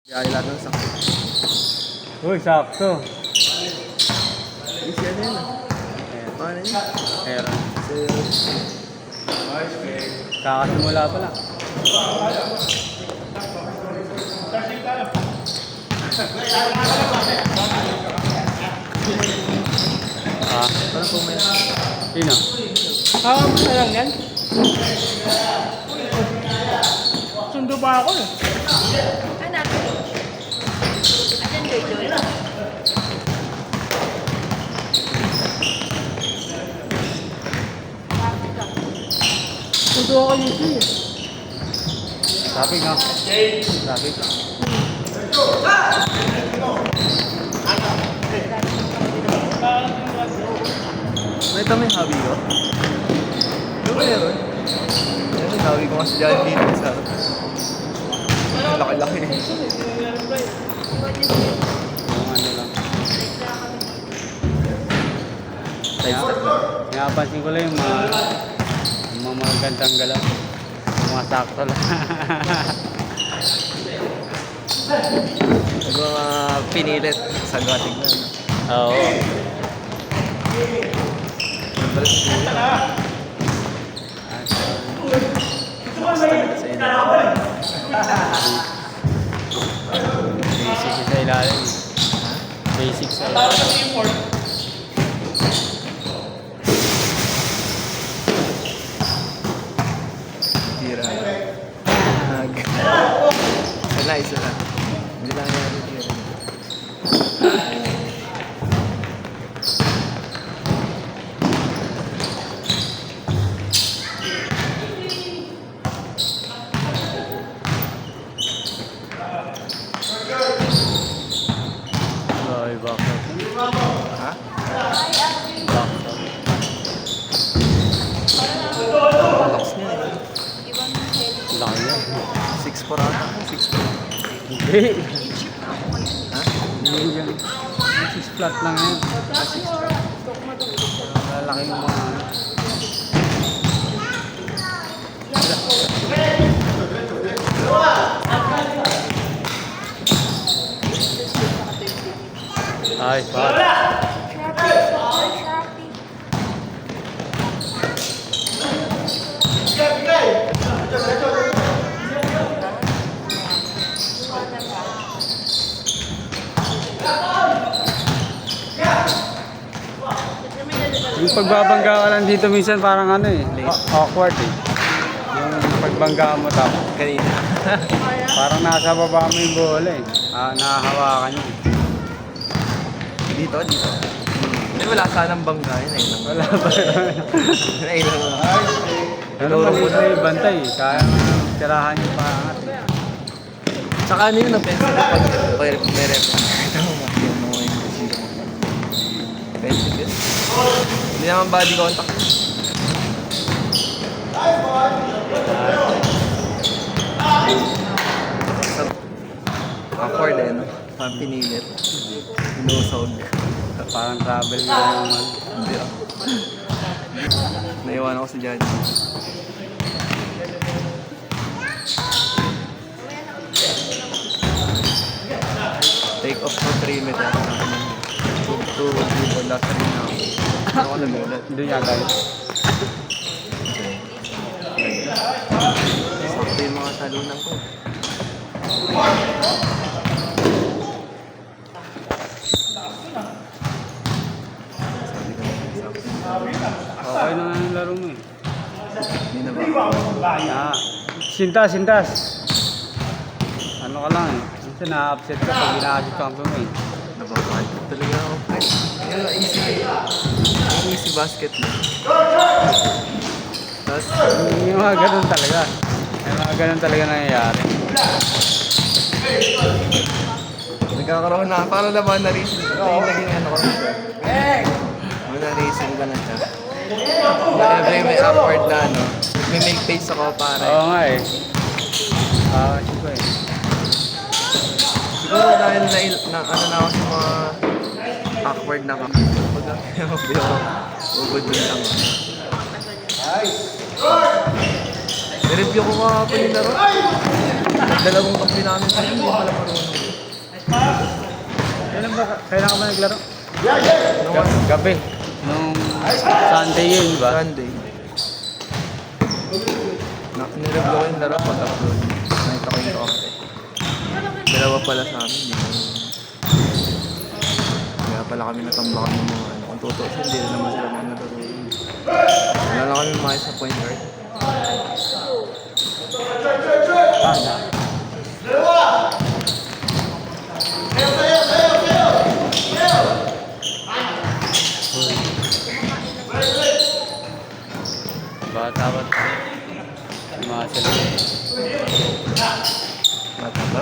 Kaya lahat ng sakto. Uy, sakto. Easy ano yun ah. Paano yun? Meron. So, Kakasimula pa lang. Ah, parang pumayas. sino? Ano lang yan? Sundo ba ako eh? Anak. Asan Joy Joy? Bakit ka? Sundo ako dito eh. Sabi nga. Sabi ka. May ito may hobby ko. Yung meron. Yan yung hobby ko kasi dyan dito sa... Ang laki-laki eh. Yung ano lang. Side step lang. Napansin ko lang yung mga magandang galaw. Yung mga sakto lang. Yung mga pinilit sa gating na. Oo. Balas ko yun. Basta na sa inyo. Basic sa ilalim. Basic sa ilalim. Tira. Isa na. Hindi lang yan tira. Ay, bakit? Ha? Bakit? Relax niya eh. Laki yan. 6'4 ata. 6'4. Hindi. Ha? Hindi yan. 6 flat lang yan. Lalaki ng mga ano. Ay, bakit? Yung pagbabangga ka lang dito minsan parang ano eh, awkward eh. Yung pagbangga mo tapos Kanina. parang nasa baba mo yung bola eh. Nahahawakan yun. Dito. Hindi wala sanang bangga yun eh. Wala ba yun? Nailang lang. Pero maliit na yung bantay eh. Kaya tirahan yung pangat eh. Tsaka ano yun ang pencil ko pag may reference. Ito mo yung mga yung pencil yun. Hindi naman body contact. Awkward eh, no? Parang pinilit. Inusog. Parang travel nga yung ano. Hindi ah. Naiwan ako sa judge. Take off for 3 meter. 2 people last rin na ako. Ako nagulat. Doon yata yun. Sakto yung mga talunan ko. Sabi ko sakto. Okay na nga yung laro mo eh. Hindi na ba? Sintas. Ano ka lang eh. Minsan na-upset ka pag ina-assist ka mo eh. Nababad talaga ako. Ayun, easy basket na. Tapos, Yung mga ganun talaga. Yung mga ganun talaga nangyayari. nagkakaroon na, parang naman na-reason. Ito yung naging ano ko na siya. Na-reason ko na siya. Whenever may upward na ano, may make face ako para. Oo nga eh. Siguro eh. Siguro dahil na ano na ako sa mga awkward na kami. Pag ubod dun lang ako. Nireview ko kahapon yung laro. Dalawang kampi namin sa hindi pala marunong. Kailan ka ba naglaro? Nung Gabi. Nung Sunday yun, di ba? Sunday. Nireview ko yung laro pag-upload. Nakita ko yung kampi. Dalawa pala sa amin. Hindi ko. Kaya pala kami natambakan ng mga ano. Kung totoo siya, hindi rin naman sila mga natutulong. Wala lang kami makis sa point guard. Bata ba? Mga sila. Mata ba?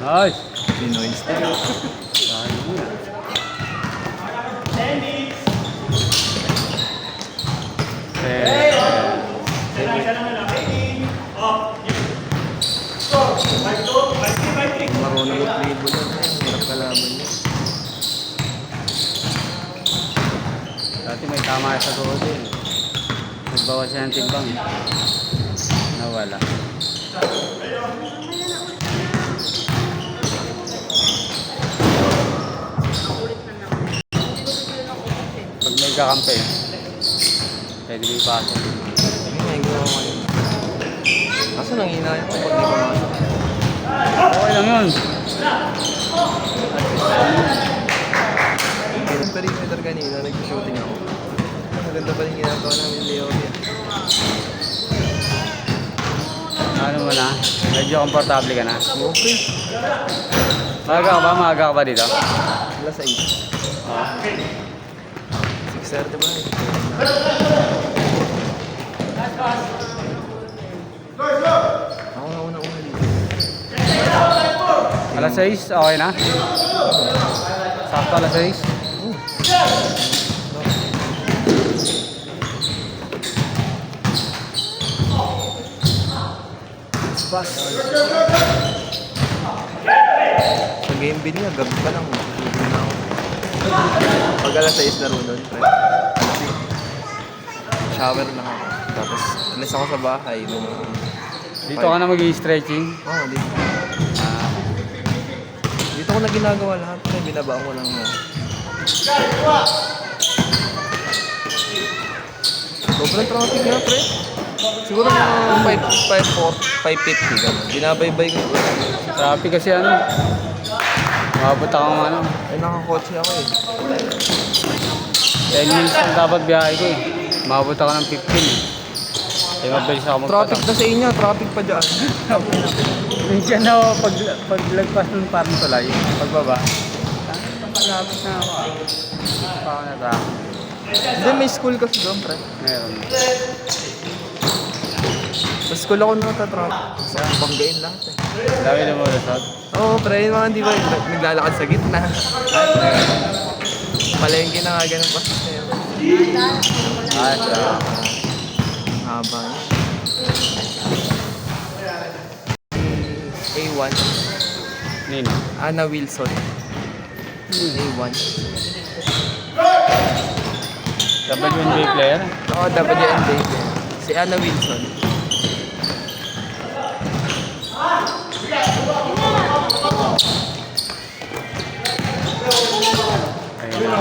Nice! Pinoy style. Dahil mo yan. Marunong mag-label yan. Hirap kalaban niya. Dati may tama sa tuhod yun. Nagbawas siya ng timbang eh. Nawala. Pag may kakampi, pwede may pasok. Hindi na yung ginawa ko yun. Kaso nanginayang ko pag di pumasok. Okay lang yun. Yung perimeter kanina, nag-shooting ako. Maganda pa rin ginagawa namin ni Leobi. Ano mo na? Medyo komportable ka na. Okay. Maaga ka ba? Maaga ka ba dito? Alas 8. Oo. 6:30 ba? Ako na una-una dito. Alas 6, okay na? Sakto alas 6? Pass. Sa game bin niya, gabi pa lang. Shooting na ako. Pag alas 6 laro nun, pre. Shower lang ako. Tapos, alis ako sa bahay. Dito ka na mag-i-stretching? Oo, dito. Dito ko na ginagawa lahat. Kaya binabaan ko lang. Sobrang traffic nga, pre. Siguro mga 550 gano'n. Binabaybay ko. Traffic kasi ano. Mabot akong ano. Ay, nakakotse ako eh. 10 minutes lang dapat biyahe ko eh. Mabot ako ng 15 eh. Eh, mabilis ako Traffic na sa inyo, traffic pa dyan. Minsan na ako paglagpas ng parang tulay. Pagbaba. Malapit na ako ah. Pa ako na traffic. Hindi, may school kasi doon, pre. Meron. Sa school ako natatraffic. Sa banggain lahat eh. Dami na mo resort. Oo, pre, yung mga hindi ba naglalakad sa gitna. Palengke na nga ganun pa sa'yo. Ah, sa Haba niya. A1. Nino. Ana Wilson. A1. WNBA player. Oo, WNBA. Si Ana Wilson. Ayun.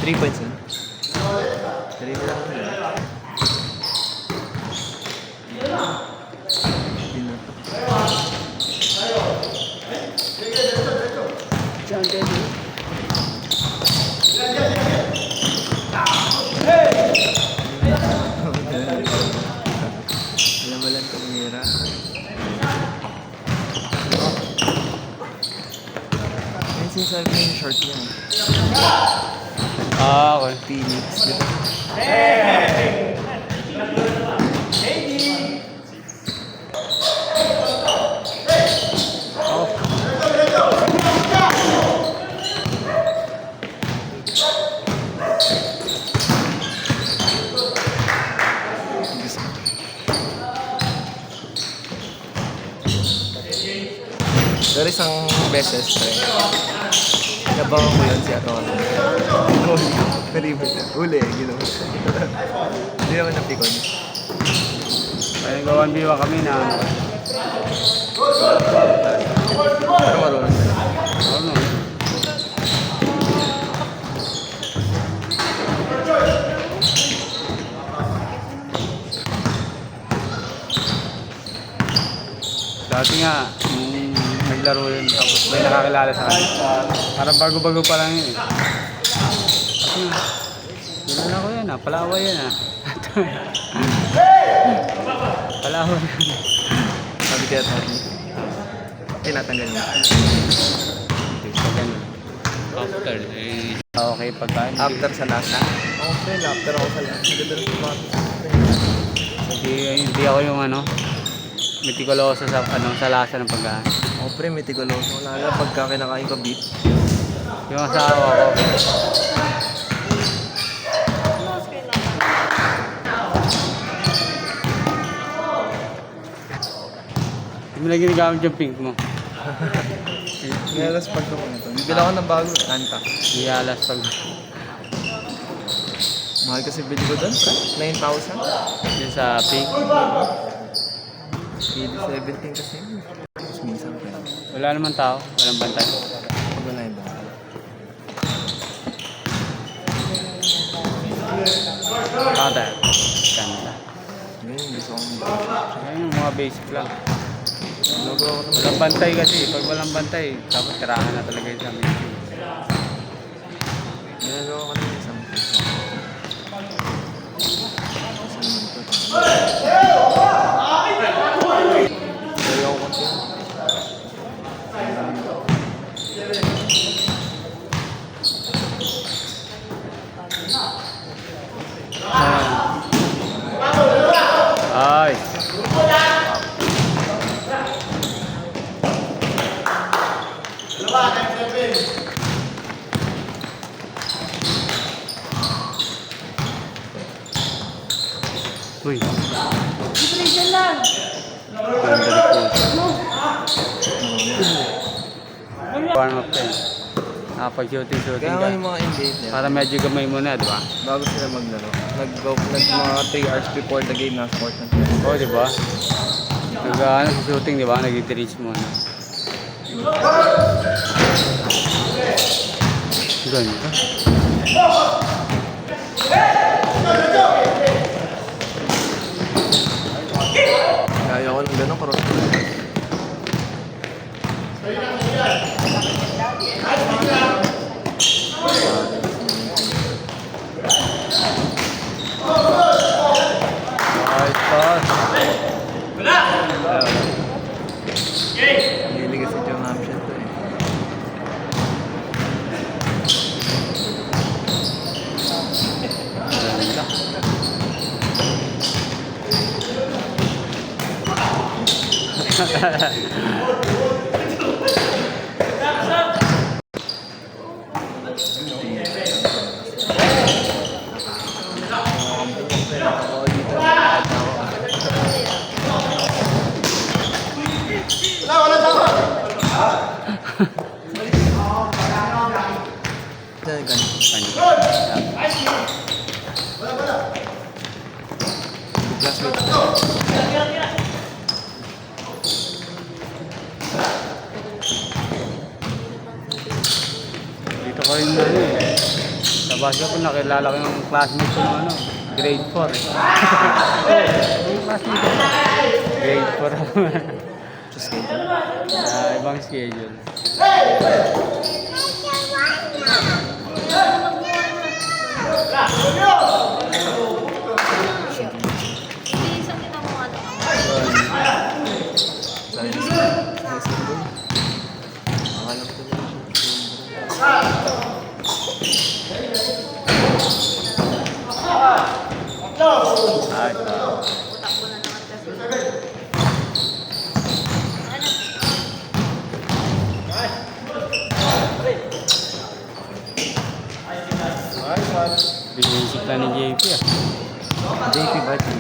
Three points na. 3 lang yun. Hindi na to. Alam mo lang tumira. Ayun sinasabi ko yung short niya. Ah, okay. Phoenix, di ba? Pero isang beses, pre. Nabangan ko yun si Aron. Uli, ginawa. Hindi naman napikon. Kaya gawan biwa kami na ano. Pero marunong siya. Ano? Dati nga, naglaro yun, tapos may nakakilala sa kanya. Parang bago-bago pa lang yun eh. Ako na, kilala ko yan ah, palaway yan ah. Palaway yan. Sabi kaya tayo. Tinatanggal niya. So, ganun. After, eh. Okay, pagkain. After sa lasa. Oo, friend. After ako sa lasa. Ganda rin sa mga Hindi ako yung ano, metikuloso sa ano sa lasa ng pagkain. Oo, pre. May tigoloso. Wala na pagka kinakain ko beef. Yung asawa ko, hindi mo na ginagamit yung pink mo. Ngayalas pag ko na ito. Bibila ako ng bago. Anta. Iyalas pag Mahal kasi bili ko doon, pre. 9,000. yun sa pink. PD 17 kasi. Tapos minsan pa. Wala naman tao, walang bantay. Pag wala yung baka. Kata. Ganda. Yun, gusto kong baka. Yan yung mga basic lang. Logo ako naman. Walang bantay kasi, pag walang bantay, tapos tirahan na talaga yung sa midfield. Ginagawa ko naman isang piso. Isa naman ito. Ayaw ko ito. Ay! Uy, Vibration lang. ganda rin po. Warm up tayo. Nakapag-shooting Kaya nga ka. yung mga NBA niya, Para medyo gamay mo na, di ba? bago sila maglaro, mga 3 hours before the game, nasa court na sila. Oo, di ba? Ano sa shooting, di ba? Nag-reach mo na. Ganda. Kaya ko ng gano'n, cross. Ay, pass. Hindi kasi yung option to eh. Ganda. Ako dito, lahat ako. Dahil ganun. Classmate. Dito ko rin ano eh. Sa basketball nakilala ko yung classmate ko ng ano, grade 4 eh. Yung classmate ko. Grade 4 ako. Sa schedule. Ibang schedule. Hindi, isang kinamuha na ako. Dahil sa high school. Akalam ko na siya. Ay, Utak ko na naman kasi. Ano? binisip na ni JP ah. JP ba? JP.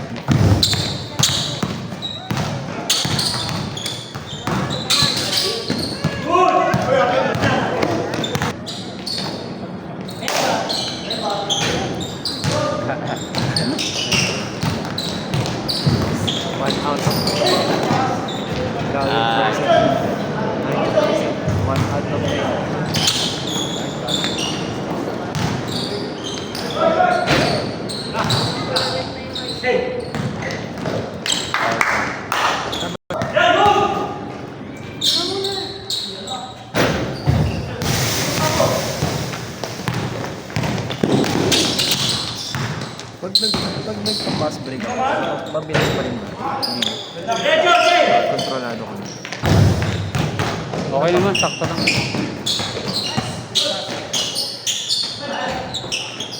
fast break. Mabilis pa rin ba? Hindi. Kontrolado ko na. Okay naman, sakto lang.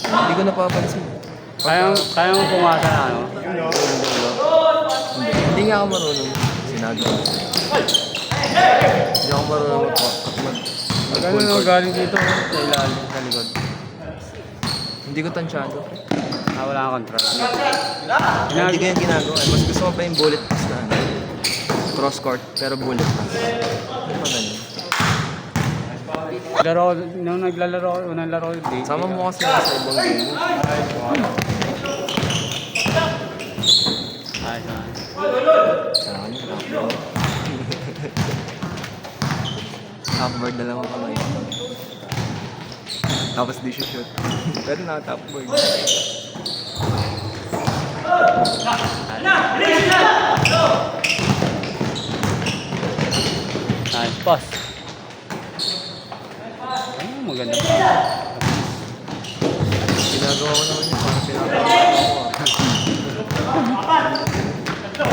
Hindi ko napapansin. Kaya mo pumasa na ano? Hindi nga ako marunong. Sinabi ko. Hindi ako marunong Magkano mag-full na court. galing dito sa ilalim, sa likod? Hindi ko tansyado. Wala kang control. Hindi ko yung ginagawa. Mas gusto ko pa yung bullet pass na ano. Cross court, pero bullet pass. Hindi pa ganun. Nung naglalaro ko, unang laro ko, di. Sama mo kasi ako sa ibang game mo. Ayos na. Sa akin, half-board na lang ang kamay. Tapos di siya shoot. Pero naka-top-board. Nice pass. Ay, maganda pa. Ginagawa ko naman yun. Parang pinapagawa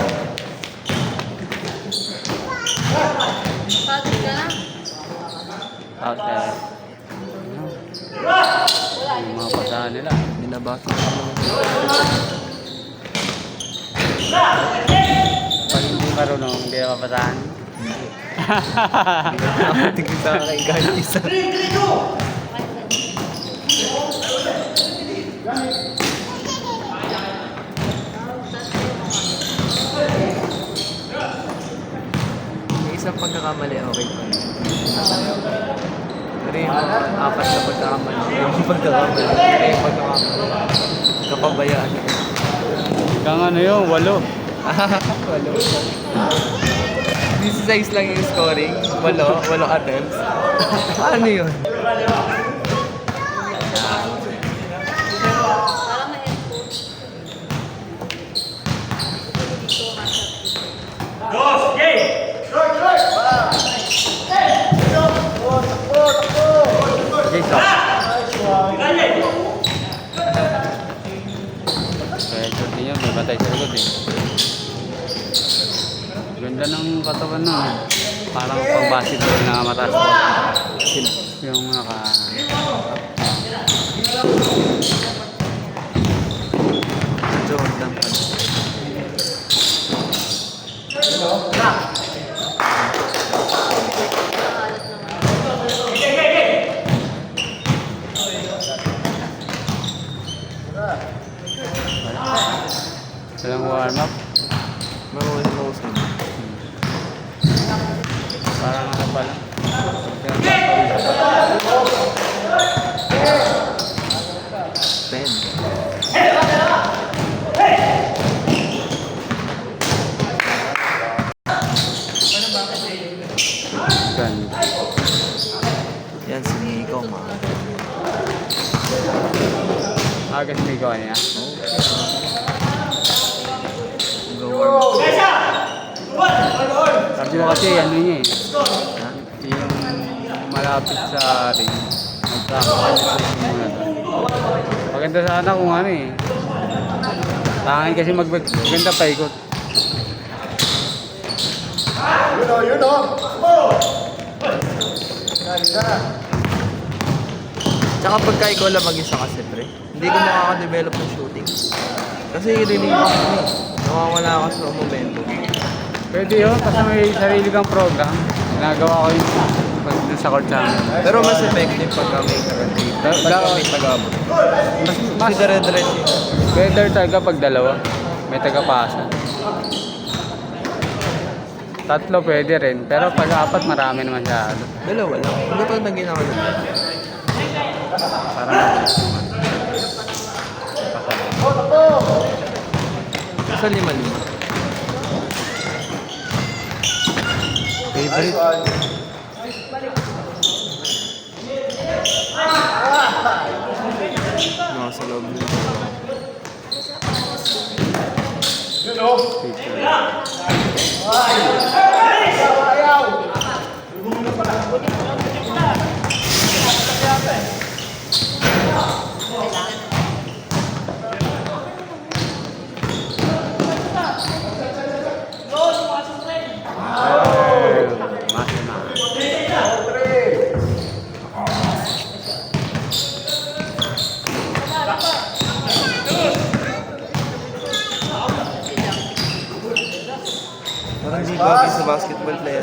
ko. Pagod ka na? Out there. Yung mga pasahan nila. Binabasa ko naman. Pag hindi marunong, hindi na papasahan. Tingin sa akin kahit isa. Yung isang pagkakamali, okay pa. Pero yung mga apat na pagkakamali, yung pagkakamali, pero yung pagkakamali, kapabayaan. Hanggang ano yun, 8. Walo. 16 lang yung scoring. Walo attempts. Ano yun? Parang may headphone. Dito, nasa Jason. Kaya short din yun, may batay sa likod eh. Ganda ng katawan nun. Parang pang basketball na mataas to. Sino? Yung naka... Jordan pa. Walang warm up. Marunong mo sa inyo. Parang ano pala. Ten. Ganda. Yan, si Nico, ma. Agad may gawa niya. Go warm up. Sabi mo kasi ano niya eh. Ha? Yung malapit sa ring. Magkakalit muna doon. Maganda sana kung ano eh. Tangin kasi maganda pa ikot. Tsaka pagka ikaw lang mag-isa kasi, pre, hindi ka makaka-develop ng shooting. Kasi rinig mo kami. Nawawala ka sa momento. Pwede yun, kasi may sarili kang program. Ginagawa ko yun pag dun sa court sa amin. Pero mas effective pagka may taga-tape. Pagka may taga-abot. Kasi dire-diretso yun. Better talaga pag dalawa. May tagapasa. Tatlo pwede rin. Pero pag apat marami naman siya. Dalawa lang. Ano to na ginawa na? Parang mabilis naman. Sa lima-lima. Favorite? Nasa loob nito.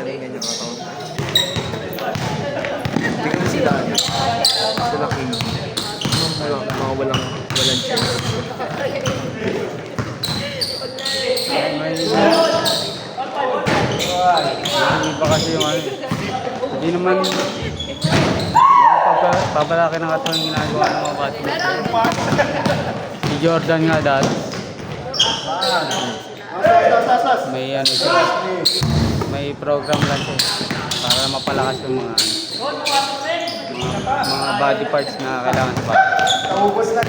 galingan yung account. Tingnan sila, sila King. Mga walang chance. May iba kasi yung ano. Hindi naman papalaki ng katawan yung ginagawa ng mga bata. Si Jordan nga dati. May ano siya. May program lang siya. Para mapalakas yung mga body parts na kailangan sa bata. Naubos na.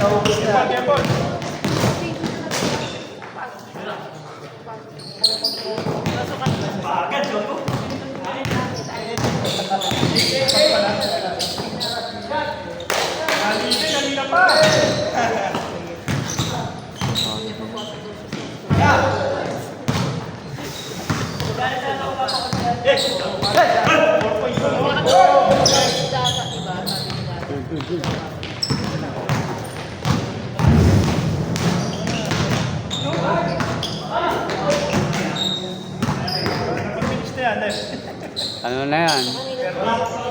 Ano na yan?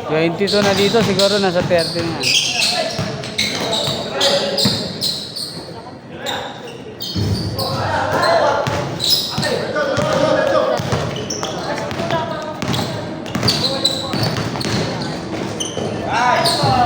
22 na dito, siguro nasa 30 na yan. Ah, so.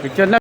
Picture na.